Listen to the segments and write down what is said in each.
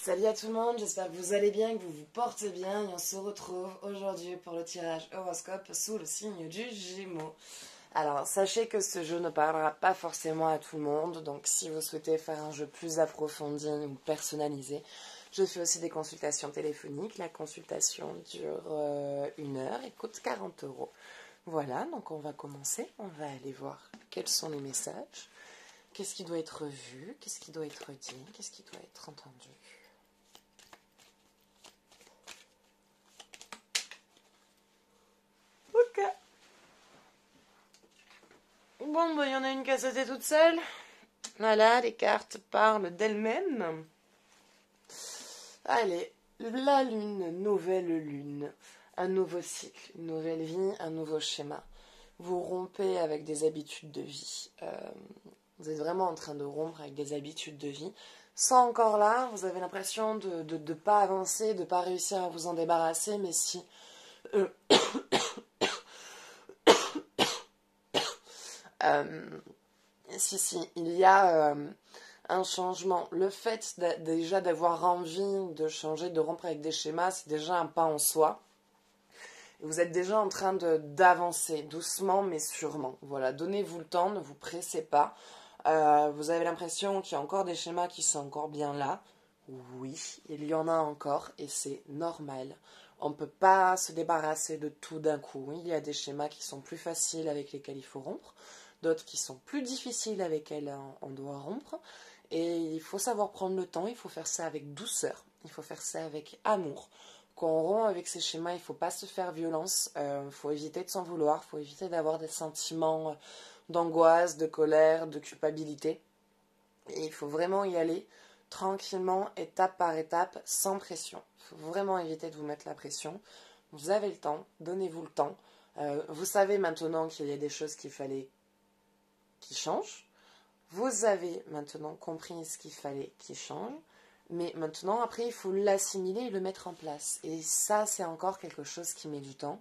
Salut à tout le monde, j'espère que vous allez bien, que vous vous portez bien et on se retrouve aujourd'hui pour le tirage horoscope sous le signe du Gémeaux. Alors sachez que ce jeu ne parlera pas forcément à tout le monde, donc si vous souhaitez faire un jeu plus approfondi ou personnalisé, je fais aussi des consultations téléphoniques. La consultation dure 1 heure et coûte 40 €. Voilà, donc on va commencer, on va aller voir quels sont les messages, qu'est-ce qui doit être vu, qu'est-ce qui doit être dit, qu'est-ce qui doit être entendu. Ok. Bon, il y en a une qui a sauté toute seule. Voilà, les cartes parlent d'elles-mêmes. Allez, la lune, nouvelle lune. Un nouveau cycle, une nouvelle vie, un nouveau schéma. Vous rompez avec des habitudes de vie. Vous êtes vraiment en train de rompre avec des habitudes de vie. Sans encore là, vous avez l'impression de ne pas avancer, de ne pas réussir à vous en débarrasser, mais si... si, il y a un changement. Le fait déjà d'avoir envie de changer, de rompre avec des schémas, c'est déjà un pas en soi. Vous êtes déjà en train d'avancer, doucement mais sûrement. Voilà, donnez-vous le temps, ne vous pressez pas. Vous avez l'impression qu'il y a encore des schémas qui sont encore bien là. Oui, il y en a encore et c'est normal. On ne peut pas se débarrasser de tout d'un coup. Oui, il y a des schémas qui sont plus faciles avec lesquels il faut rompre, d'autres qui sont plus difficiles avec lesquels on doit rompre. Et il faut savoir prendre le temps, il faut faire ça avec douceur, il faut faire ça avec amour. Quand on rompt avec ces schémas, il ne faut pas se faire violence, il faut éviter de s'en vouloir, il faut éviter d'avoir des sentiments d'angoisse, de colère, de culpabilité. Et il faut vraiment y aller tranquillement, étape par étape, sans pression. Il faut vraiment éviter de vous mettre la pression. Vous avez le temps, donnez-vous le temps. Vous savez maintenant qu'il y a des choses qu'il fallait qui changent. Vous avez maintenant compris ce qu'il fallait qu'il change. Mais maintenant, après, il faut l'assimiler et le mettre en place. Et ça, c'est encore quelque chose qui met du temps,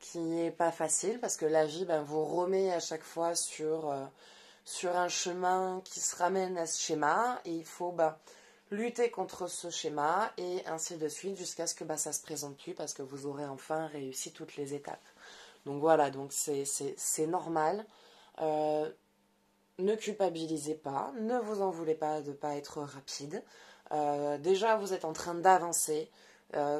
qui n'est pas facile, parce que la vie vous remet à chaque fois sur un chemin qui se ramène à ce schéma. Et il faut lutter contre ce schéma et ainsi de suite jusqu'à ce que ça se présente plus, parce que vous aurez enfin réussi toutes les étapes. Donc voilà, donc c'est normal. Ne culpabilisez pas, ne vous en voulez pas de ne pas être rapide. Déjà, vous êtes en train d'avancer.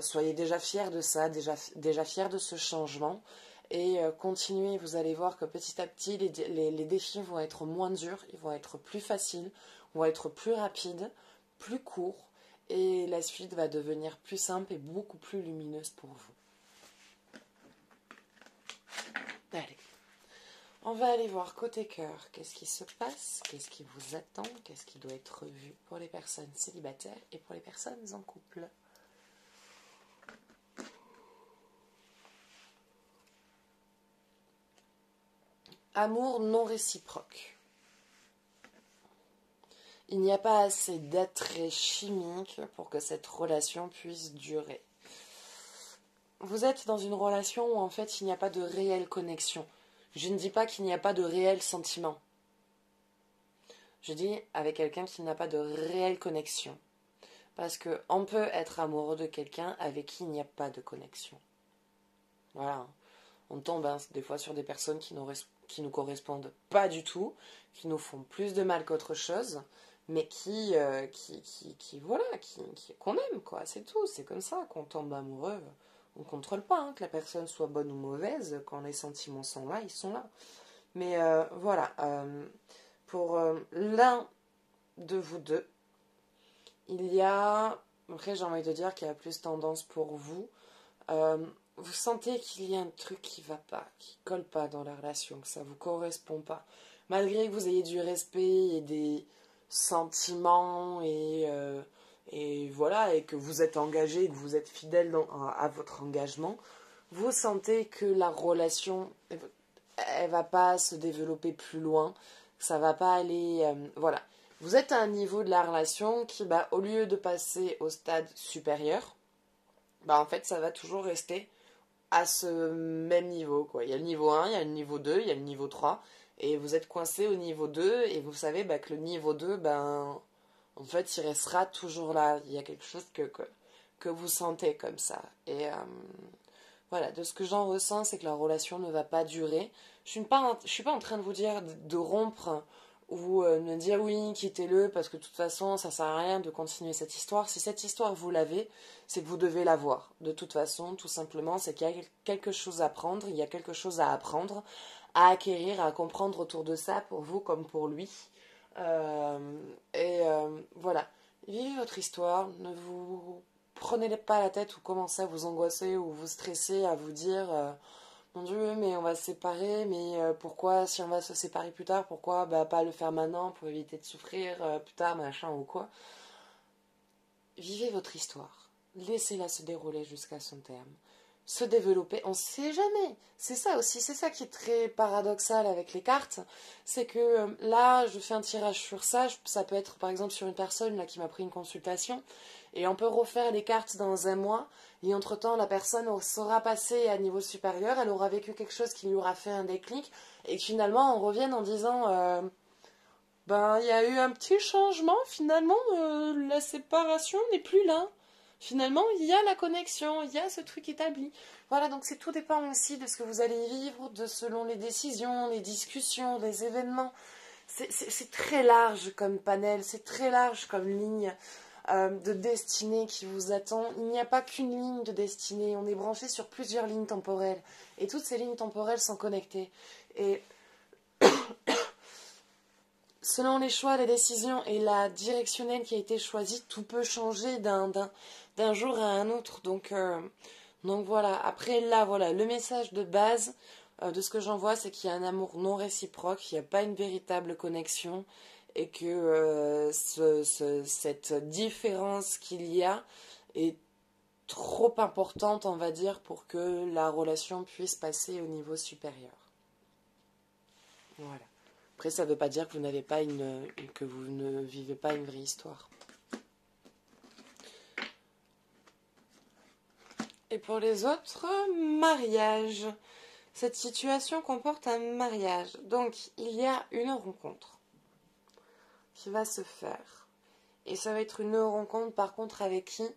Soyez déjà fiers de ça, déjà fiers de ce changement. Et continuez, vous allez voir que petit à petit, les défis vont être moins durs, ils vont être plus faciles, vont être plus rapides, plus courts. Et la suite va devenir plus simple et beaucoup plus lumineuse pour vous. Allez. On va aller voir côté cœur, qu'est-ce qui se passe, qu'est-ce qui vous attend, qu'est-ce qui doit être vu pour les personnes célibataires et pour les personnes en couple. Amour non réciproque. Il n'y a pas assez d'attrait chimique pour que cette relation puisse durer. Vous êtes dans une relation où en fait il n'y a pas de réelle connexion. Je ne dis pas qu'il n'y a pas de réel sentiment. Je dis avec quelqu'un qui n'a pas de réelle connexion. Parce qu'on peut être amoureux de quelqu'un avec qui il n'y a pas de connexion. Voilà. On tombe des fois sur des personnes qui nous correspondent pas du tout, qui nous font plus de mal qu'autre chose, mais qu'on aime, quoi. C'est tout, c'est comme ça qu'on tombe amoureux. On ne contrôle pas que la personne soit bonne ou mauvaise. Quand les sentiments sont là, ils sont là. Mais voilà, pour l'un de vous deux, il y a, après j'ai envie de dire qu'il y a plus tendance pour vous, vous sentez qu'il y a un truc qui va pas, qui colle pas dans la relation, que ça vous correspond pas. Malgré que vous ayez du respect et des sentiments et voilà, et que vous êtes engagé, et que vous êtes fidèle à votre engagement, vous sentez que la relation, elle va pas se développer plus loin, ça va pas aller, voilà. Vous êtes à un niveau de la relation qui, au lieu de passer au stade supérieur, en fait, ça va toujours rester à ce même niveau, quoi. Il y a le niveau 1, il y a le niveau 2, il y a le niveau 3, et vous êtes coincé au niveau 2, et vous savez que le niveau 2, en fait, il restera toujours là. Il y a quelque chose que vous sentez comme ça. Et voilà, de ce que j'en ressens, c'est que la relation ne va pas durer. Je suis pas en train de vous dire de rompre ou de me dire oui, quittez-le parce que de toute façon, ça sert à rien de continuer cette histoire. Si cette histoire vous l'avez, c'est que vous devez la voir. De toute façon, tout simplement, c'est qu'il y a quelque chose à prendre, il y a quelque chose à apprendre, à acquérir, à comprendre autour de ça pour vous comme pour lui. Voilà, vivez votre histoire, ne vous prenez pas la tête ou commencez à vous angoisser ou vous stresser, à vous dire mon Dieu, mais on va se séparer, mais pourquoi si on va se séparer plus tard, pourquoi pas le faire maintenant pour éviter de souffrir plus tard, machin ou quoi. Vivez votre histoire, laissez-la se dérouler jusqu'à son terme, se développer, on ne sait jamais. C'est ça aussi, c'est ça qui est très paradoxal avec les cartes, c'est que là, je fais un tirage sur ça, ça peut être par exemple sur une personne là qui m'a pris une consultation, et on peut refaire les cartes dans un mois, et entre-temps, la personne sera passée à niveau supérieur, elle aura vécu quelque chose qui lui aura fait un déclic, et que finalement, on revienne en disant il y a eu un petit changement, finalement, la séparation n'est plus là. Finalement, il y a la connexion, il y a ce truc établi. Voilà, donc tout dépend aussi de ce que vous allez vivre, selon les décisions, les discussions, les événements. C'est très large comme panel, c'est très large comme ligne de destinée qui vous attend. Il n'y a pas qu'une ligne de destinée, on est branché sur plusieurs lignes temporelles. Et toutes ces lignes temporelles sont connectées. Et selon les choix, les décisions et la directionnelle qui a été choisie, tout peut changer d'un jour à un autre. Donc voilà, après là, voilà, le message de base de ce que j'en vois, c'est qu'il y a un amour non réciproque, il n'y a pas une véritable connexion et que cette différence qu'il y a est trop importante, on va dire, pour que la relation puisse passer au niveau supérieur. Voilà. Après, ça ne veut pas dire que vous n'avez pas que vous ne vivez pas une vraie histoire. Et pour les autres, mariage. Cette situation comporte un mariage. Donc, il y a une rencontre qui va se faire. Et ça va être une rencontre, par contre, avec qui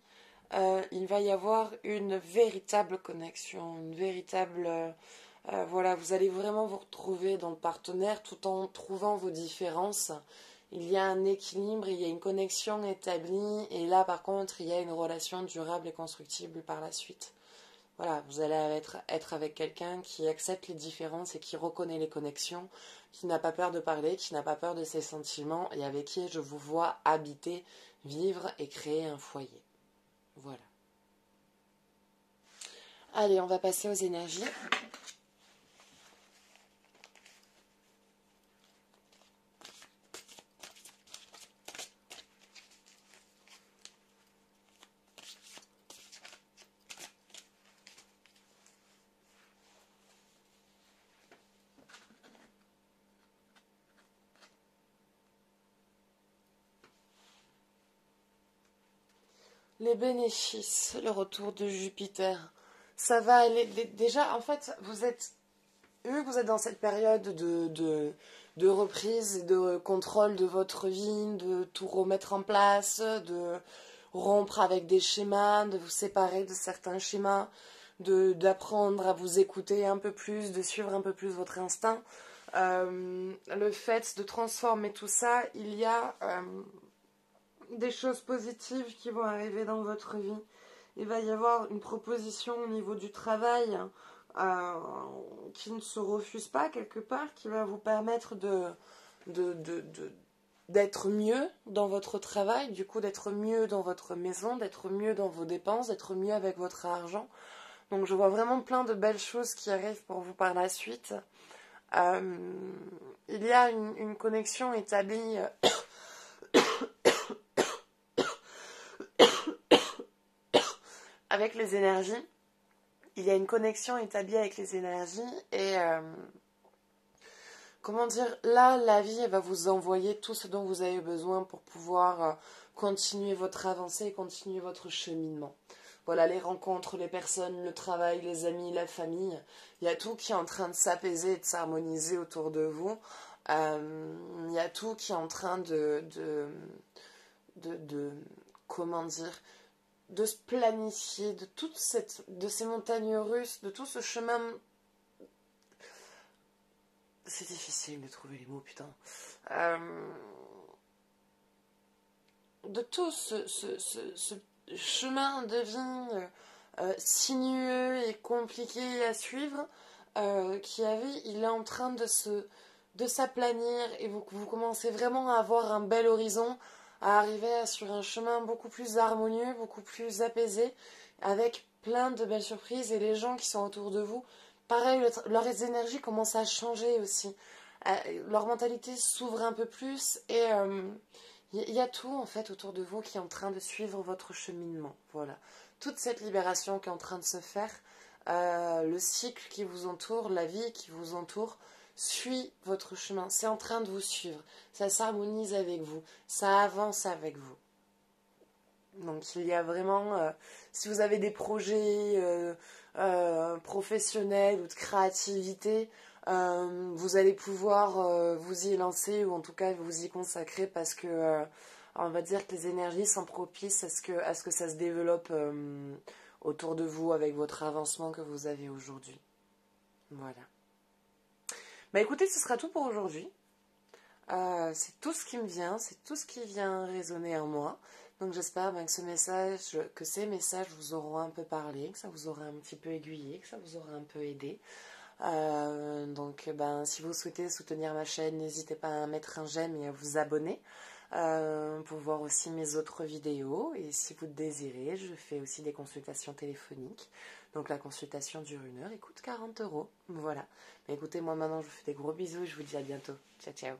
il va y avoir une véritable connexion, une véritable... voilà, vous allez vraiment vous retrouver dans le partenaire tout en trouvant vos différences. Il y a un équilibre, il y a une connexion établie et là par contre il y a une relation durable et constructible par la suite. Voilà, vous allez être avec quelqu'un qui accepte les différences et qui reconnaît les connexions, qui n'a pas peur de parler, qui n'a pas peur de ses sentiments et avec qui je vous vois habiter, vivre et créer un foyer. Voilà. Allez, on va passer aux énergies. Les bénéfices, le retour de Jupiter, ça va aller... Déjà, en fait, vu que vous êtes dans cette période de reprise et de contrôle de votre vie, de tout remettre en place, de rompre avec des schémas, de vous séparer de certains schémas, d'apprendre à vous écouter un peu plus, de suivre un peu plus votre instinct, le fait de transformer tout ça, il y a... des choses positives qui vont arriver dans votre vie. Il va y avoir une proposition au niveau du travail qui ne se refuse pas quelque part, qui va vous permettre d'être mieux dans votre travail, du coup d'être mieux dans votre maison, d'être mieux dans vos dépenses, d'être mieux avec votre argent. Donc je vois vraiment plein de belles choses qui arrivent pour vous par la suite. Il y a une connexion établie avec les énergies. Il y a une connexion établie avec les énergies et comment dire, là la vie elle va vous envoyer tout ce dont vous avez besoin pour pouvoir continuer votre avancée et continuer votre cheminement. Voilà, les rencontres, les personnes, le travail, les amis, la famille, il y a tout qui est en train de s'apaiser et de s'harmoniser autour de vous. Il y a tout qui est en train comment dire, de se planifier, de ces montagnes russes, de tout ce chemin. C'est difficile de trouver les mots, putain. De tout ce chemin de vie sinueux et compliqué à suivre il est en train de s'aplanir et vous commencez vraiment à avoir un bel horizon, à arriver sur un chemin beaucoup plus harmonieux, beaucoup plus apaisé, avec plein de belles surprises et les gens qui sont autour de vous, pareil, leurs énergies commencent à changer aussi. Leur mentalité s'ouvre un peu plus et il y a tout en fait autour de vous qui est en train de suivre votre cheminement. Voilà. Toute cette libération qui est en train de se faire, le cycle qui vous entoure, la vie qui vous entoure, suit votre chemin. C'est en train de vous suivre. Ça s'harmonise avec vous. Ça avance avec vous. Donc il y a vraiment, si vous avez des projets professionnels ou de créativité, vous allez pouvoir vous y lancer ou en tout cas vous y consacrer parce que on va dire que les énergies sont propices à ce que ça se développe autour de vous avec votre avancement que vous avez aujourd'hui. Voilà. Bah écoutez, ce sera tout pour aujourd'hui. C'est tout ce qui me vient, c'est tout ce qui vient résonner en moi. Donc j'espère que ces messages vous auront un peu parlé, que ça vous aura un petit peu aiguillé, que ça vous aura un peu aidé. Donc si vous souhaitez soutenir ma chaîne, n'hésitez pas à mettre un j'aime et à vous abonner pour voir aussi mes autres vidéos. Et si vous le désirez, je fais aussi des consultations téléphoniques. Donc la consultation dure 1 heure et coûte 40 €. Voilà. Mais écoutez, moi maintenant je vous fais des gros bisous et je vous dis à bientôt. Ciao ciao.